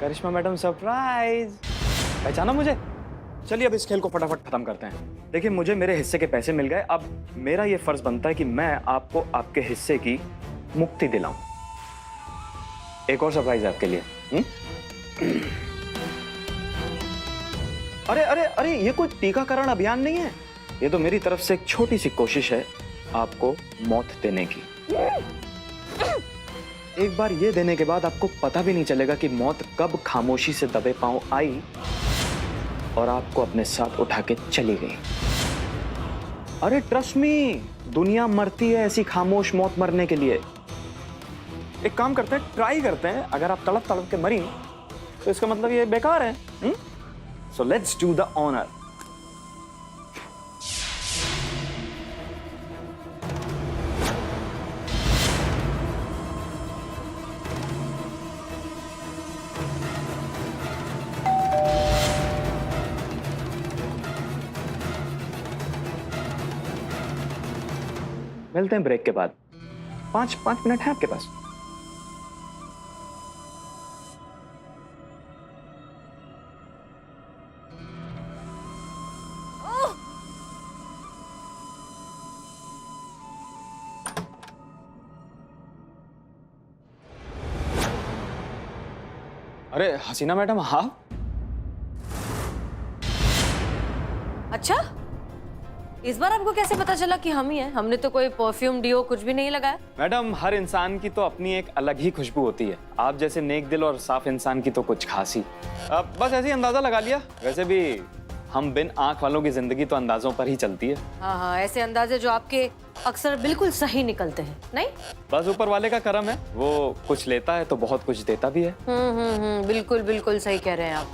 करिश्मा madam surprise, पहचाना मुझे? चलिए अब इस खेल को फटाफट खत्म करते हैं। देखिए मुझे मेरे हिस्से के पैसे मिल गए, अब मेरा ये फर्ज बनता है कि मैं आपको आपके हिस्से की मुक्ति दिलाऊं। एक और सरप्राइज है आपके लिए। अरे अरे अरे, ये कोई टीकाकरण अभियान नहीं है, ये तो मेरी तरफ से एक छोटी सी कोशिश है आपको मौत देने की। एक बार ये देने के बाद आपको पता भी नहीं चलेगा कि मौत कब खामोशी से दबे पांव आई और आपको अपने साथ उठा के चली गई। अरे ट्रस्ट मी, दुनिया मरती है ऐसी खामोश मौत मरने के लिए। एक काम करते हैं, ट्राई करते हैं, अगर आप तड़प तड़प के मरी तो इसका मतलब ये बेकार है। So let's do the honour. मिलते हैं ब्रेक के बाद। 5 मिनट है आपके पास। अरे हसीना मैडम, हाँ? अच्छा, इस बार आपको कैसे पता चला कि हम ही हैं? हमने तो कोई परफ्यूम डिओ कुछ भी नहीं लगाया। मैडम हर इंसान की तो अपनी एक अलग ही खुशबू होती है। आप जैसे नेक दिल और साफ इंसान की तो कुछ खास ही। अब बस ऐसे ही अंदाजा लगा लिया। वैसे भी हम बिन आंख वालों की जिंदगी तो अंदाजों पर ही चलती है। हाँ हाँ, ऐसे अंदाजे जो आपके अक्सर बिल्कुल सही निकलते हैं, नहीं? बस ऊपर वाले का करम है, वो कुछ लेता है तो बहुत कुछ देता भी है। बिल्कुल बिल्कुल सही कह रहे हैं आप।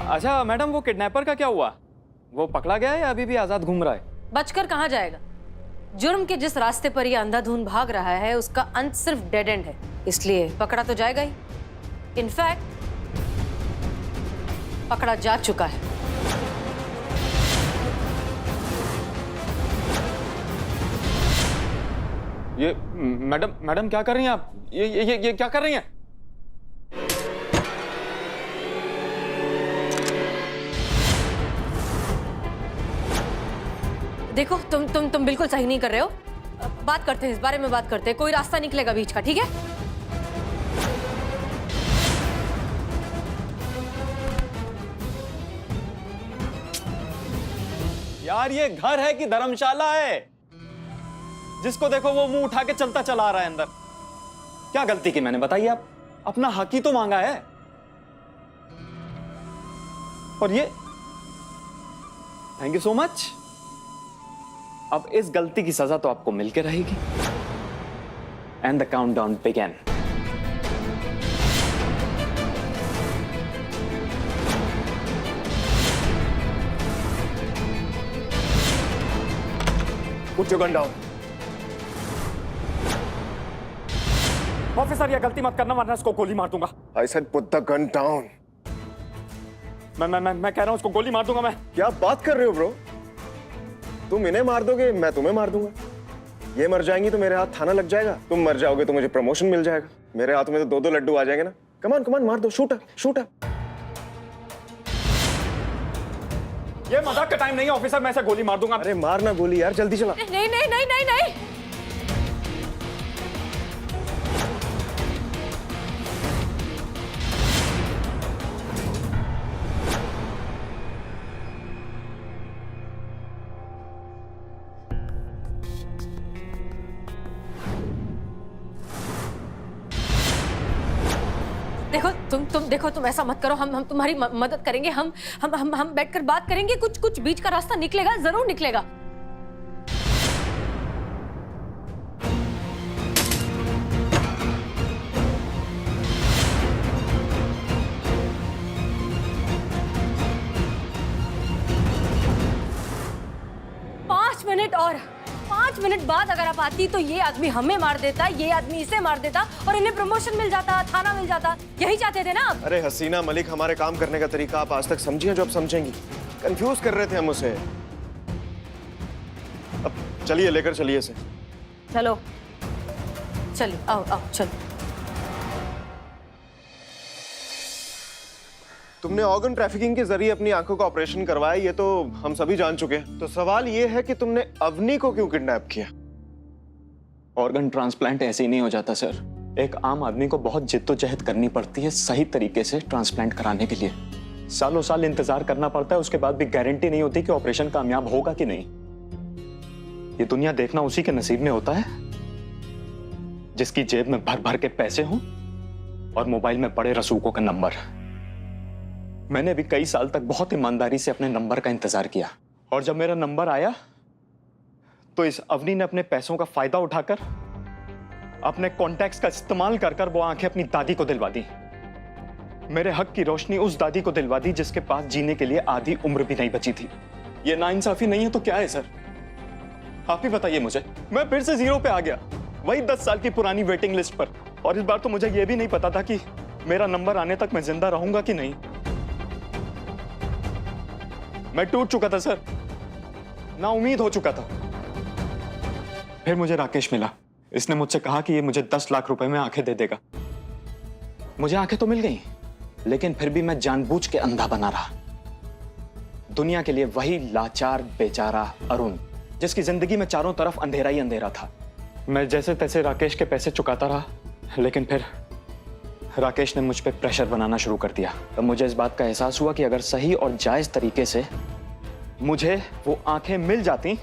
अच्छा मैडम, वो किडनैपर का क्या हुआ? वो पकड़ा गया है या अभी भी आजाद घूम रहा है? बचकर कहाँ जाएगा? जुर्म के जिस रास्ते पर यह अंधाधुंध भाग रहा है उसका अंत सिर्फ डेड एंड है, इसलिए पकड़ा तो जाएगा ही। इनफैक्ट पकड़ा जा चुका है। ये मैडम क्या कर रही हैं आप? ये क्या कर रही हैं? देखो तुम बिल्कुल सही नहीं कर रहे हो। बात करते हैं, इस बारे में बात करते हैं। कोई रास्ता निकलेगा बीच का, ठीक है? यार ये घर है कि धर्मशाला है? जिसको देखो वो मुंह उठा के चलता चला आ रहा है अंदर। क्या गलती की मैंने, बताइए आप? अपना हक ही तो मांगा है। और ये थैंक यू सो मच। अब इस गलती की सजा तो आपको मिलके रहेगी। And the countdown begin. Put your gun down. Officer ये गलती मत करना वरना इसको गोली मार दूंगा। I said put the gun down. मैं कह रहा हूं उसको गोली मार दूंगा मैं। क्या बात कर रहे हो ब्रो? तुम इन्हें मार दोगे, मैं तुम्हें मार दूंगा। ये मर जाएंगी तो मेरे हाथ थाना लग जाएगा। तुम मर जाओगे तो मुझे प्रमोशन मिल जाएगा। मेरे हाथ में तो 2-2 लड्डू आ जाएंगे ना। कमान कमान मार दो, शूट शूट। ये मजाक का टाइम नहीं है ऑफिसर, मैं इसे गोली मार दूंगा। अरे मारना गोली यार, जल्दी चला। नहीं नहीं नहीं नहीं नहीं। देखो तुम ऐसा मत करो। हम तुम्हारी मदद करेंगे। हम बैठकर बात करेंगे। कुछ बीच का रास्ता निकलेगा, जरूर निकलेगा। मिनट बाद अगर आप आती तो ये आदमी हमें मार देता, ये आदमी इसे मार देता और इन्हें प्रमोशन मिल जाता, थाना मिल जाता। यही चाहते थे ना आप? अरे हसीना मलिक, हमारे काम करने का तरीका आप आज तक समझी हैं जो अब समझेंगी। कंफ्यूज कर रहे थे हम उसे। अब चलिए, लेकर चलिए इसे। चलो चलिए, आओ आओ चलो। तुमने ऑर्गन ट्रैफिकिंग के जरिए अपनी आंखों का ऑपरेशन करवाया, ये तो हम सभी जान चुके हैं। तो सवाल ये है कि तुमने अवनी को क्यों किडनैप किया? ऑर्गन ट्रांसप्लांट ऐसे ही नहीं हो जाता सर। एक आम आदमी को बहुत जिद्दोजहद करनी पड़ती है सही तरीके से ट्रांसप्लांट कराने के लिए। सालों साल इंतजार करना पड़ता है, उसके बाद भी गारंटी नहीं होती कि ऑपरेशन कामयाब होगा कि नहीं। ये दुनिया देखना उसी के नसीब में होता है जिसकी जेब में भर भर के पैसे हों और मोबाइल में पड़े रसूखों का नंबर। मैंने भी कई साल तक बहुत ईमानदारी से अपने नंबर का इंतजार किया, और जब मेरा नंबर आया तो इस अवनी ने अपने पैसों का फायदा उठाकर, अपने कॉन्टैक्ट्स का इस्तेमाल कर कर वो आंखें अपनी दादी को दिलवा दी। मेरे हक की रोशनी उस दादी को दिलवा दी जिसके पास जीने के लिए आधी उम्र भी नहीं बची थी। ये नाइंसाफी नहीं है तो क्या है सर? आप ही बताइए मुझे। मैं फिर से जीरो पे आ गया, वही 10 साल की पुरानी वेटिंग लिस्ट पर। और इस बार तो मुझे यह भी नहीं पता था कि मेरा नंबर आने तक मैं जिंदा रहूंगा कि नहीं। मैं टूट चुका था सर, ना उम्मीद हो चुका था। फिर मुझे राकेश मिला। इसने मुझसे कहा कि ये मुझे 10 लाख रुपए में आंखें दे देगा। मुझे आंखें तो मिल गई, लेकिन फिर भी मैं जानबूझ के अंधा बना रहा। दुनिया के लिए वही लाचार बेचारा अरुण, जिसकी जिंदगी में चारों तरफ अंधेरा ही अंधेरा था। मैं जैसे तैसे राकेश के पैसे चुकाता रहा, लेकिन फिर राकेश ने मुझ पे प्रेशर बनाना शुरू कर दिया। तब मुझे इस बात का एहसास हुआ कि अगर सही और जायज तरीके से मुझे वो आंखें मिल जाती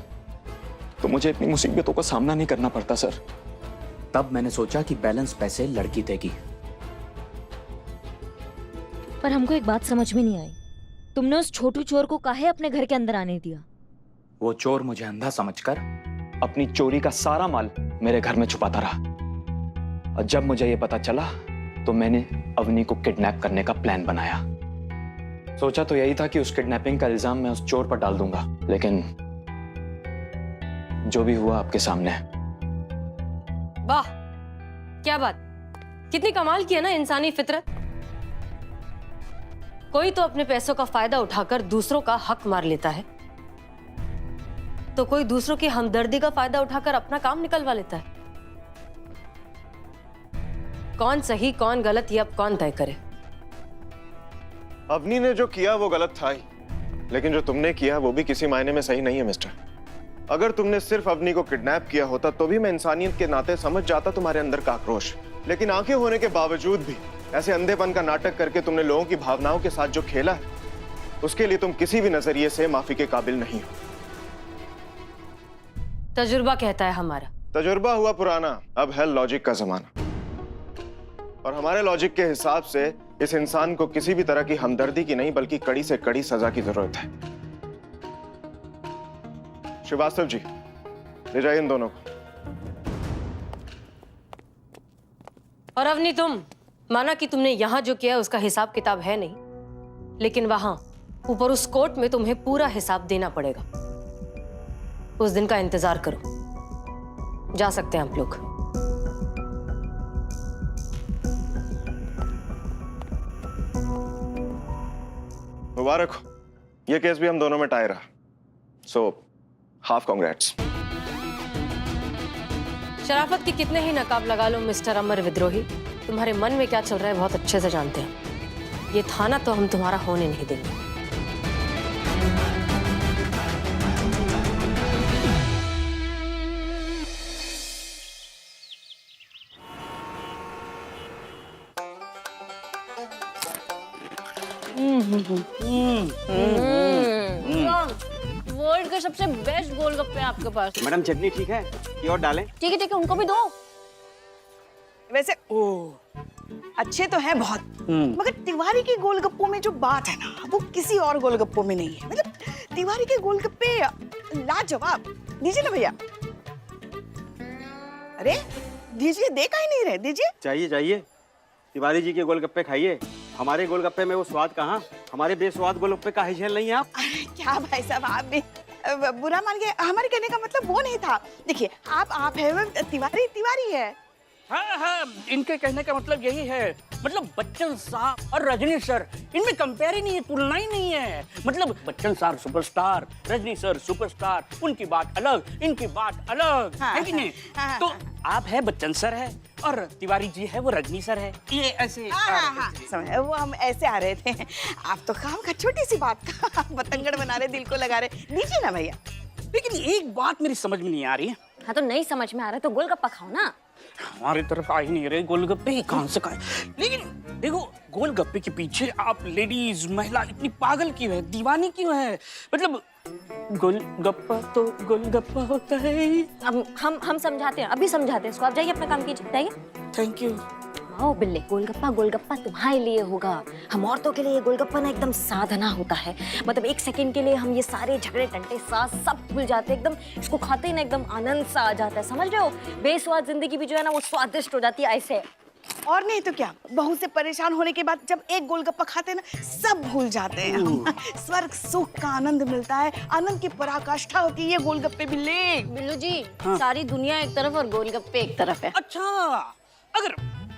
तो मुझे इतनी मुसीबतों का सामना नहीं करना पड़ता सर। तब मैंने सोचा कि बैलेंस पैसे लड़की देगी। पर हमको एक बात समझ में नहीं आई, तुमने उस छोटू चोर को काहे अपने घर के अंदर आने दिया? वो चोर मुझे अंधा समझकर अपनी चोरी का सारा माल मेरे घर में छुपाता रहा, और जब मुझे ये पता चला तो मैंने अवनी को किडनैप करने का प्लान बनाया। सोचा तो यही था कि उस किडनैपिंग का इल्जाम मैं उस चोर पर डाल दूंगा, लेकिन जो भी हुआ आपके सामने है। वाह क्या बात, कितनी कमाल की है ना इंसानी फितरत। कोई तो अपने पैसों का फायदा उठाकर दूसरों का हक मार लेता है, तो कोई दूसरों की हमदर्दी का फायदा उठाकर अपना काम निकलवा लेता है। कौन सही कौन गलत ये अब कौन तय करे? अवनी ने जो किया वो गलत था ही, लेकिन जो तुमने किया वो भी किसी मायने में सही नहीं है मिस्टर। अगर तुमने सिर्फ अवनी को किडनैप किया होता तो भी मैं इंसानियत के नाते समझ जाता तुम्हारे अंदर का आक्रोश, लेकिन आंखें होने के बावजूद भी ऐसे अंधेपन का नाटक करके तुमने लोगों की भावनाओं के साथ जो खेला है, उसके लिए तुम किसी भी नजरिए से माफी के काबिल नहीं हो। तजुर्बा कहता है हमारा। तजुर्बा हुआ पुराना, अब है लॉजिक का जमाना, और हमारे लॉजिक के हिसाब से इस इंसान को किसी भी तरह की हमदर्दी की नहीं बल्कि कड़ी से कड़ी सजा की जरूरत है। श्रीवास्तव जी, ले जाइए इन दोनों को। और अवनी, तुम माना कि तुमने यहां जो किया उसका हिसाब किताब है नहीं, लेकिन वहां ऊपर उस कोर्ट में तुम्हें पूरा हिसाब देना पड़ेगा। उस दिन का इंतजार करो। जा सकते हैं आप लोग। मुबारक हो, ये केस भी हम दोनों में टाई रहा, सो हाफ कांग्रेट्स। शराफत के कितने ही नकाब लगा लो मिस्टर अमर विद्रोही, तुम्हारे मन में क्या चल रहा है बहुत अच्छे से जानते हैं। ये थाना तो हम तुम्हारा होने नहीं देंगे। वर्ल्ड के सबसे बेस्ट गोलगप्पे हैं आपके पास। मैडम चटनी ठीक है कि और डालें? ठीक है उनको भी दो। वैसे अच्छे तो हैं बहुत, मगर तिवारी के गोलगप्पों में जो बात है ना वो किसी और गोलगप्पों में नहीं है। मतलब तिवारी के गोलगप्पे लाजवाब। दीजिए ना भैया। अरे दीजिए, दे का ही नहीं रहे, दीजिए। चाहिए चाहिए, तिवारी जी के गोलगप्पे खाइए। हमारे गोलगप्पे में वो स्वाद कहाँ? हमारे बेस्वाद गोलगप्पे का ही झेल नहीं है आप। अरे क्या भाई साहब, आप भी बुरा मान के, हमारे कहने का मतलब वो नहीं था। देखिए आप है, तिवारी तिवारी है। हाँ हाँ, इनके कहने का मतलब यही है, मतलब बच्चन साहब और रजनी सर, इनमें कंपेयर ही नहीं है, तुलना ही नहीं है। मतलब Bachchan sir superstar, Rajni sir superstar, उनकी बात अलग, इनकी बात अलग, हाँ, है कि नहीं? हाँ, तो हाँ। आप है बच्चन सर है और तिवारी जी है वो रजनी सर है, ये ऐसे। हाँ, समझ, वो हम ऐसे आ रहे थे। आप तो काम का छोटी सी बात का पतंगड़ बना रहे, दिल को लगा रहे। दीजिए ना भैया। लेकिन एक बात मेरी समझ में नहीं आ रही है। हाँ तो नहीं समझ में आ रहा तो गोलगप्पा खाओ ना। हमारी तरफ आ ही नहीं रहे गोलगप्पे, कहां से खाए? लेकिन देखो, गोलगप्पे के पीछे आप लेडीज, महिला इतनी पागल क्यों है, दीवानी क्यों है? मतलब गोलगप्पा तो गोलगप्पा होता है। अब हम समझाते हैं, अभी समझाते हैं इसको। आप जाइए अपना काम कीजिए, जाइए। Thank you. आओ बिल्ले, गोलगप्पा गोलगप्पा तुम्हारे लिए होगा। हम औरतों के लिए गोलगप्पा ना एकदम साधना होता है। मतलब एक सेकंड के लिए हम ये सारे झगड़े टंटे सास सब भूल जाते हैं। एकदम इसको खाते ही ना एकदम आनंद सा आ जाता है, समझ रहे हो? बेस्वाद जिंदगी भी जो है ना वो स्वादिष्ट हो जाती है ऐसे। और नहीं तो क्या, बहू से परेशान होने के बाद जब एक गोलगप्पा खाते हैं ना, सब भूल जाते हैं हम। स्वर्ग सुख का आनंद मिलता है, आनंद की पराकाष्ठा होती है। ये गोलगप्पे बिल्ले। बिल्लू जी, सारी दुनिया एक तरफ और गोलगप्पे एक तरफ है। अच्छा, अगर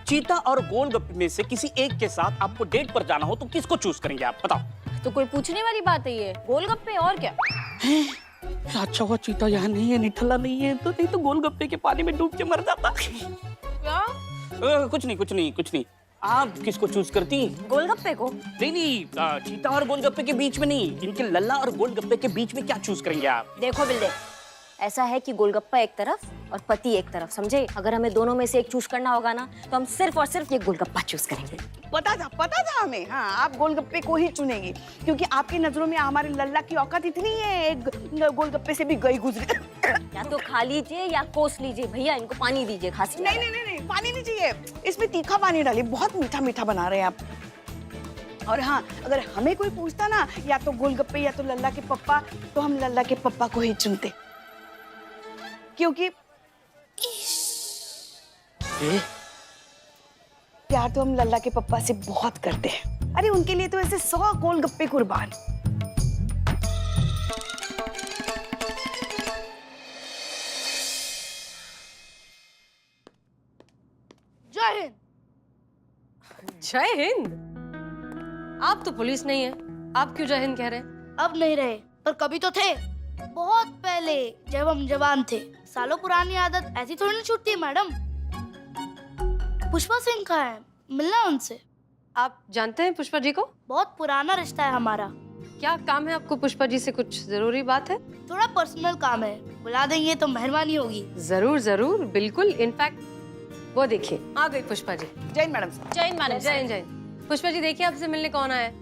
चीता और गोलगप्पे में से किसी एक के साथ आपको डेट पर जाना हो तो किसको चूज करेंगे आप, बताओ? तो कोई पूछने वाली बात है ये, गोलगप्पे और क्या? अच्छा हुआ चीता यहाँ नहीं है, निठल्ला नहीं है, तो नहीं तो गोलगप्पे के पानी में डूब के मर जाता। क्या? कुछ नहीं। आप किसको चूज करती? गोलगप्पे को। नहीं, चीता और गोलगप्पे के बीच में नहीं, इनके लल्ला और गोलगप्पे के बीच में क्या चूज करेंगे आप? देखो बिल्ले, ऐसा है कि गोलगप्पा एक तरफ और पति एक तरफ, समझे? अगर हमें दोनों में से एक चूज करना होगा ना तो हम सिर्फ और सिर्फ ये गोलगप्पा चूज करेंगे। पता था हमें। हाँ, आप गोलगप्पे को ही चुनेंगी क्योंकि आपकी नजरों में हमारे लल्ला की औकात इतनी है, एक गोलगप्पे से भी गई गुजरी। या तो खा लीजिए या कोस लीजिए। भैया इनको पानी दीजिए, खांसी आ रहा है। नहीं, पानी नहीं चाहिए, इसमें तीखा पानी डालिए। बहुत मीठा मीठा बना रहे हैं आप। और हाँ, अगर हमें कोई पूछता ना या तो गोलगप्पे या तो लल्ला के पप्पा, तो हम लल्ला के पप्पा को ही चुनते, क्योंकि प्यार तो हम लल्ला के पप्पा से बहुत करते हैं। अरे उनके लिए तो ऐसे 100 गोलगप्पे कुर्बान। जय हिंद। जय हिंद? आप तो पुलिस नहीं है, आप क्यों जय हिंद कह रहे हैं? अब नहीं रहे, पर कभी तो थे, बहुत पहले जब हम जवान थे। सालों पुरानी आदत ऐसी थोड़ी ना छूटती है मैडम। पुष्पा सिंह का है, मिलना उनसे। आप जानते हैं पुष्पा जी को? बहुत पुराना रिश्ता है हमारा। क्या काम है आपको पुष्पा जी से? कुछ जरूरी बात है? थोड़ा पर्सनल काम है, बुला देंगे तो मेहरबानी होगी। जरूर बिल्कुल। इनफैक्ट वो देखिए आ गई पुष्पा जी। जय मैडम। जय हिंद मैडम। जय हिंद। पुष्पा जी देखिए आपसे मिलने कौन आया है।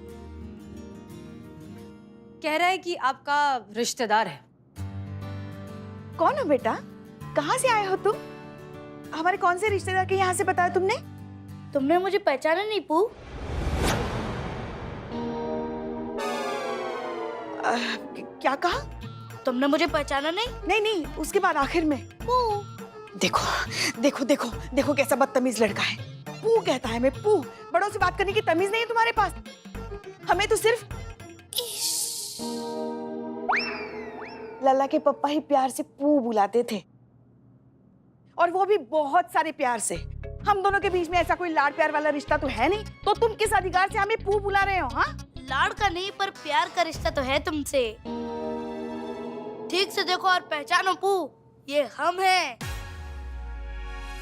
कह रहा है कि आपका रिश्तेदार है। कौन हो बेटा? कहाँ से आए हो तुम? हमारे कौन से रिश्तेदार के यहाँ से बताया तुमने? तुमने मुझे पहचाना नहीं पू? क्या कहा? तुमने मुझे पहचाना नहीं? नहीं, उसके बाद आखिर में पू। देखो कैसा बदतमीज लड़का है। पू कहता है, मैं पू। बड़ों से बात करने की तमीज नहीं है तुम्हारे पास। हमें तो सिर्फ लल्ला के पप्पा ही प्यार से पू बुलाते थे, और वो भी बहुत सारे प्यार से। हम दोनों के बीच में ऐसा कोई लाड प्यार वाला रिश्ता तो है नहीं, तो तुम किस अधिकार से हमें पू बुला रहे हो? हाँ, लाड़ का नहीं पर प्यार का रिश्ता तो है तुमसे। ठीक से देखो और पहचानो पू, ये हम हैं।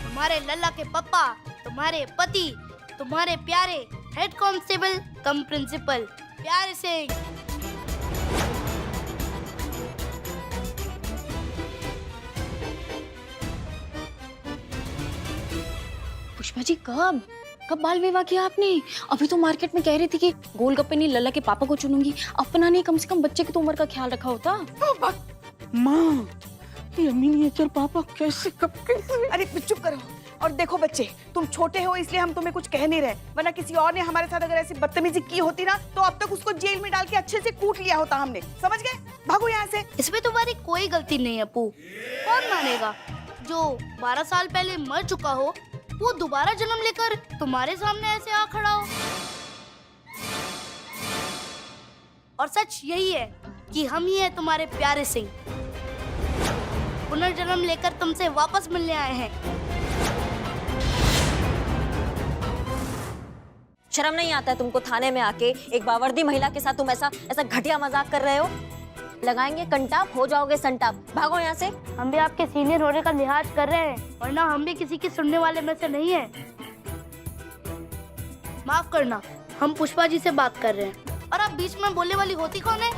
तुम्हारे लल्ला के पप्पा, तुम्हारे पति, तुम्हारे प्यारे हेड कांस्टेबल कम प्रिंसिपल प्यारे सिंह। पुष्पा जी कब बाल विवाह किया आपने? अभी तो मार्केट में कह रही थी कि गोलगप्पे नहीं लल्ला के पापा को चुनूंगी। अपना नहीं, कम से कम बच्चे की तो उम्र का ख्याल रखा होता। माँ, ये मिनिएचर पापा कैसे कब कैसे? अरे चुप करो। और देखो बच्चे, तुम छोटे हो इसलिए हम तुम्हें कुछ कह नहीं रहे, वरना किसी और ने हमारे साथ अगर ऐसी बदतमीजी की होती ना तो अब तक उसको जेल में डाल के अच्छे से कूट लिया होता हमने। समझ गए? भागो यहाँ से। इसमें तुम्हारी कोई गलती नहीं है पू। कौन मानेगा जो 12 साल पहले मर चुका हो वो दोबारा जन्म लेकर तुम्हारे सामने ऐसे आ खड़ा हो? और सच यही है कि हम ही हैं तुम्हारे प्यारे सिंह, पुनर्जन्म लेकर तुमसे वापस मिलने आए हैं। शर्म नहीं आता है तुमको थाने में आके एक बावर्दी महिला के साथ तुम ऐसा घटिया मजाक कर रहे हो? लगाएंगे कंटाप, हो जाओगे संटाप। भागो यहाँ से। हम भी आपके सीनियर होने का लिहाज कर रहे हैं, वरना हम भी किसी की सुनने वाले में से नहीं हैं। माफ करना, हम पुष्पा जी से बात कर रहे हैं और आप बीच में बोलने वाली होती कौन है?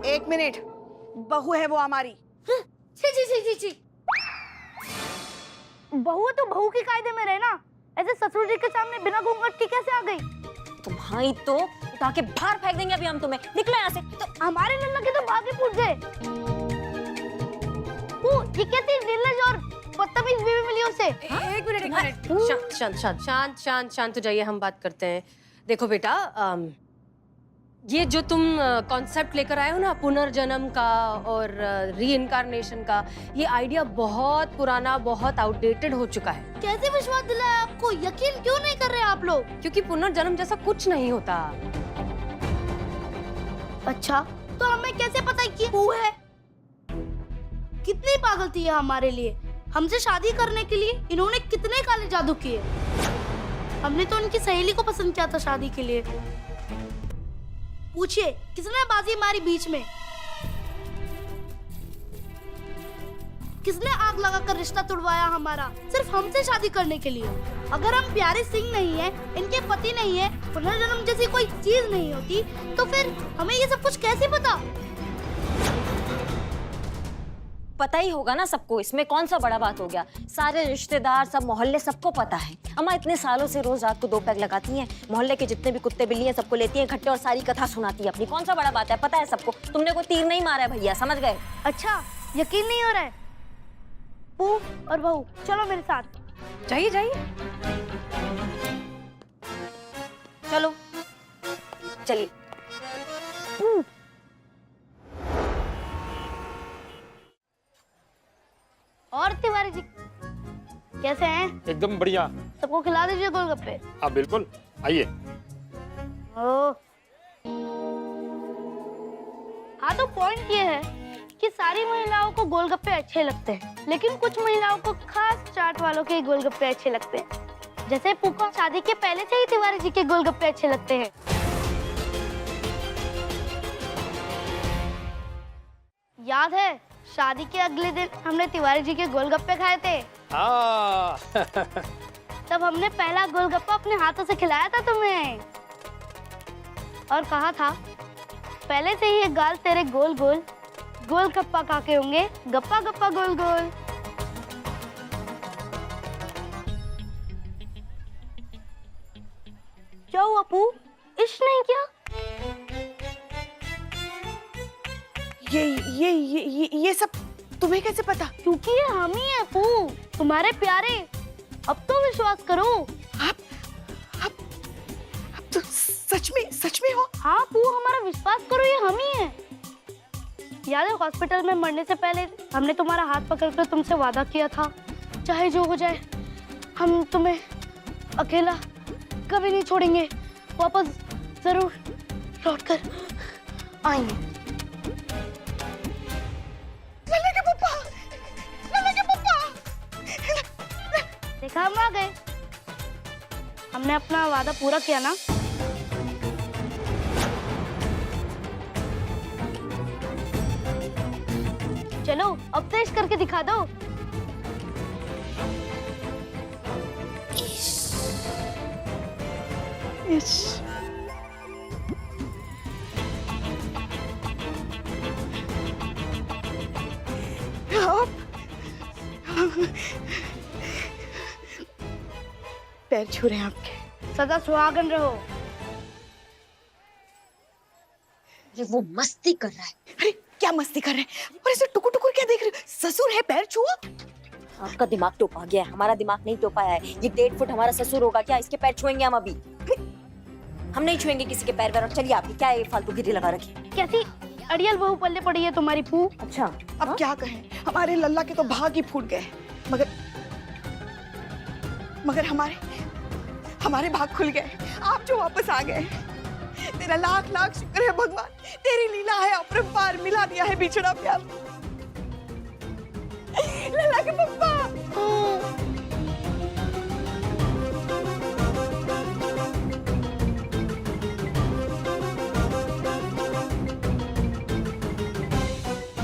एक मिनट, बहू है वो हमारी। छी छी छी छी छी। बहू है तो बहू के कायदे में रहे ना, ऐसे ससुर जी के सामने बिना घूंघट के कैसे आ गई? तुम्हारी तो उठा के बाहर फेंक देंगे अभी हम तुम्हें। निकलो यहाँ से। तो हमारे लल्ला के तो भागे फूट गए। वो ये कैसी निर्लज और बदतमीज बीवी मिली उसे? एक मिनट शांत हो जाइए, हम बात करते हैं। देखो बेटा, ये जो तुम कॉन्सेप्ट लेकर आए हो ना पुनर्जन्म का और रीइंकार्नेशन का, ये आइडिया बहुत पुराना, बहुत आउटडेटेड हो चुका है। कैसे विश्वास दिलाया आपको? यकीन क्यों नहीं कर रहे आप लोग? क्योंकि पुनर्जन्म जैसा कुछ नहीं होता। अच्छा, तो हमें कैसे पता कि वो है? कितनी पागल थी ये हमारे लिए। हमसे शादी करने के लिए इन्होंने कितने काले जादू किए। हमने तो उनकी सहेली को पसंद किया था शादी के लिए। पूछिए किसने बाजी मारी बीच में? किसने आग लगाकर रिश्ता तुड़वाया हमारा, सिर्फ हमसे शादी करने के लिए? अगर हम प्यारे सिंह नहीं है, इनके पति नहीं है, पुनर्जन्म जैसी कोई चीज नहीं होती, तो फिर हमें ये सब कुछ कैसे पता? पता ही होगा ना सबको, इसमें कौन सा बड़ा बात हो गया। सारे रिश्तेदार, सब मोहल्ले, सबको पता है। अम्मा इतने सालों से रोज रात को 2 पैग लगाती हैं, मोहल्ले के जितने भी कुत्ते बिल्ली हैं सबको लेती हैं इकट्ठे और सारी कथा सुनाती है अपनी। कौन सा बड़ा बात है, पता है सबको। तुमने कोई तीर नहीं मारा है भैया, समझ गए? अच्छा, यकीन नहीं हो रहा है? पू और बहू चलो मेरे साथ। जाइए जाइए, चलो चलिए। और तिवारी जी कैसे हैं? एकदम बढ़िया। सबको खिला दीजिए गोलगप्पे। हाँ बिल्कुल, आइए। हाँ, तो पॉइंट ये है कि सारी महिलाओं को गोलगप्पे अच्छे लगते हैं, लेकिन कुछ महिलाओं को खास चाट वालों के गोलगप्पे अच्छे लगते हैं। जैसे पुप्पा शादी के पहले से ही तिवारी जी के गोलगप्पे अच्छे लगते हैं। याद है शादी के अगले दिन हमने तिवारी जी के गोलगप्पे खाए थे। तब हमने पहला गोलगप्पा अपने हाथों से खिलाया था तुम्हें और कहा था पहले से ही ये गाल तेरे गोल गोल, गोलगप्पा खाके होंगे गप्पा गप्पा गोल गोल। क्या हुआ पू, इश्क नहीं किया? ये सब तुम्हें कैसे पता? क्योंकि ये हम ही हैं पू, तुम्हारे प्यारे। अब तो विश्वास करो। आप तो सच में हो? हाँ पू, हमारा विश्वास करो, ये हम ही हैं। याद है हॉस्पिटल में मरने से पहले हमने तुम्हारा हाथ पकड़कर तुमसे वादा किया था, चाहे जो हो जाए हम तुम्हें अकेला कभी नहीं छोड़ेंगे, वापस जरूर लौट कर आएंगे। लल्ला के पप्पा, लल्ला के पप्पा। देखा, हम आ गए। हमने अपना वादा पूरा किया ना। चलो अब पेश करके दिखा दो। पैर छू रहे हैं आपके। सदा सुहागन रहो। ये वो मस्ती कर रहा है। अरे क्या मस्ती कर रहे हैं? और ऐसे टुकुर टुकुर क्या देख रहे हो? ससुर है, पैर छुओ। आपका दिमाग टोपा गया है, हमारा दिमाग नहीं टोपा है। ये 1.5 फुट हमारा ससुर होगा क्या? इसके पैर छुएंगे हम अभी? हम नहीं छुएंगे किसी के पैर। चलिए आप क्या ये फालतू गिरी लगा रखी? कैसी अड़ियल बहू पल्ले पड़ी है तुम्हारी पू। अच्छा, अब क्या कहें, हमारे लल्ला के तो भाग ही फूट गए, मगर हमारे भाग खुल गए। आप जो वापस आ गए, तेरा लाख लाख शुक्र है भगवान, तेरी लीला है अपरंपार, मिला दिया है बिछड़ा प्यार। लल्ला के पप्पा।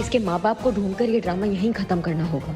इसके माँ बाप को ढूंढकर ये ड्रामा यहीं खत्म करना होगा।